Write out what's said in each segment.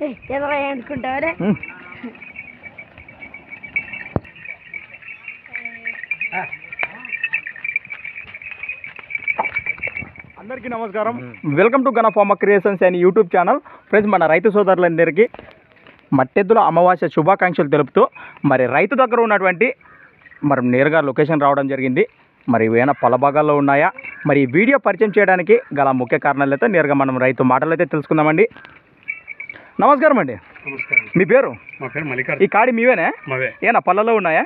అనుకుంటావా? అందరికీ నమస్కారం. Welcome to Gana pharma creations and YouTube channel. Friends, మన రైతు సోదరులందరికీ మట్టెద్దుల అమావాస్య శుభాకాంక్షలు తెలుపుతూ మరి రైతు దగ్గర ఉన్నటువంటి నేరుగా లొకేషన్ రావడం జరిగింది. మరి ఏమైనా పొల భాగాల్లో ఉన్నాయా, మరి ఈ వీడియో పరిచయం చేయడానికి గల ముఖ్య కారణాలు అయితే నేరుగా మనం రైతు మాటలు అయితే తెలుసుకుందామండి. నమస్కారం అండి. మీ పేరు? మా పేరు మల్లికార్జున. ఈ కాడి మీవేనా? ఏనా పళ్ళలో ఉన్నాయా?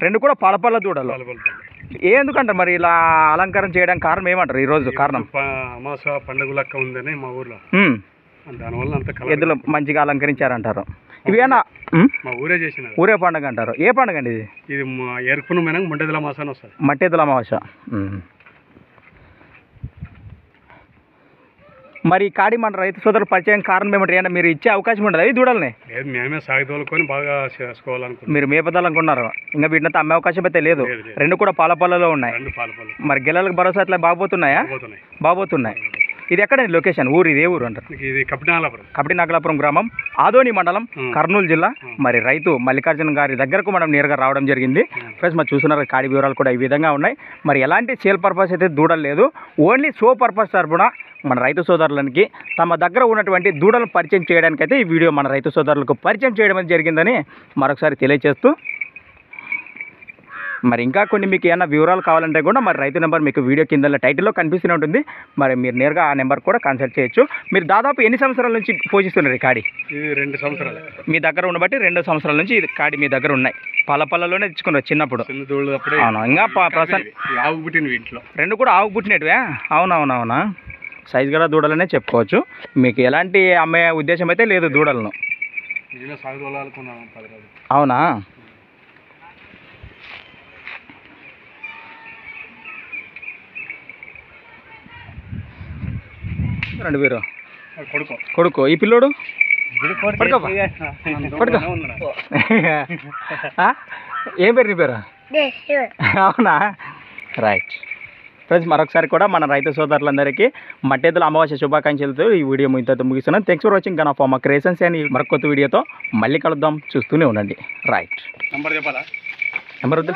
రెండు కూడా పళ్ళ దూడలు. ఎందుకంటారు మరి ఇలా అలంకారం చేయడానికి కారణం ఏమంటారు? ఈ రోజు కారణం అమాస పండుగ లెక్క ఉందని మా ఊర్లో, దానివల్ల అంత ఎద్దులు మంచిగా అలంకరించారంటారు. ఇవేనా మా ఊరే చేసిన ఊరే పండుగ అంటారు. ఏ పండుగ అండి ఇది? ఇది ఏర్పున మొండెద్దుల అమాస అని వస్తుంది. మట్టెద్దుల అమావాస్య. మరి కాడి మన రైతు సోదరులు పరిచయం కారణం ఏమంటారు? ఏమన్నా మీరు ఇచ్చే అవకాశం ఉండదు ఈ దూడల్ని? లేదు, మేమే సాగుతోలుకొని బాగా చేసుకోవాలనుకుంటున్నాం. మీరు మేపదాలనుకున్నారు, ఇంకా వీటిని అమ్మే అవకాశం అయితే లేదు. రెండు కూడా పాలపల్లలో ఉన్నాయి. మరి గిల్లలకు భరోసా అట్లా బాగోతున్నాయి. ఇది ఎక్కడండి లొకేషన్? ఊరు ఇది ఏ ఊరు అంటారు? ఇది కపటినాగలాపురం గ్రామం, ఆదోని మండలం, కర్నూలు జిల్లా. మరి రైతు మల్లికార్జున గారి దగ్గరకు మనం నేరుగా రావడం జరిగింది. ఫ్రెండ్స్, మరి చూస్తున్నారు కాడి వివరాలు కూడా ఈ విధంగా ఉన్నాయి. మరి ఎలాంటి సేల్ పర్పస్ అయితే దూడలు లేదు, ఓన్లీ షో పర్పస్ తరపున మన రైతు సోదరులకి తమ దగ్గర ఉన్నటువంటి దూడలను పరిచయం చేయడానికి అయితే ఈ వీడియో మన రైతు సోదరులకు పరిచయం చేయడం జరిగిందని మరొకసారి తెలియజేస్తూ, మరి ఇంకా కొన్ని మీకు ఏమైనా వివరాలు కావాలంటే కూడా మరి రైతు నెంబర్ మీకు వీడియో కింద టైటిల్లో కనిపిస్తూనే ఉంటుంది. మరి మీరు నేరుగా ఆ నెంబర్ కూడా కన్సల్ట్ చేయొచ్చు. మీరు దాదాపు ఎన్ని సంవత్సరాల నుంచి పోషిస్తున్నారు ఈ కాడి? ఇది 2 సంవత్సరాలు మీ దగ్గర ఉండబట్టి 2 సంవత్సరాల నుంచి ఇది కాడి మీ దగ్గర ఉన్నాయి. పళ్ళలోనే తెచ్చుకున్నారు చిన్నప్పుడు. అవును, ఇంకా ఇంట్లో 2 కూడా ఆవు పుట్టినట్టువే. అవునవునవునా, సైజు కూడా దూడలనే చెప్పుకోవచ్చు. మీకు ఎలాంటి అమ్మే ఉద్దేశం అయితే లేదు దూడలను. అవునా? రండి వీరు. కొడుకు. ఈ పిల్లోడు ఏం పేరు నీ పేరు? అవునా, రైట్. ఫ్రెండ్స్, మరొకసారి కూడా మన రైతు సోదరులందరికీ మట్టెద్దుల అమావాస్య శుభాకాంక్షలతో ఈ వీడియో ఇంతతో ముగిస్తున్నాను. Thanks for watching Gana pharma creations అని మరొక కొత్త వీడియోతో మళ్ళీ కలుద్దాం. చూస్తూనే ఉండండి. రైట్. నెంబర్ చెప్పాలా? నెంబర్ వద్దు.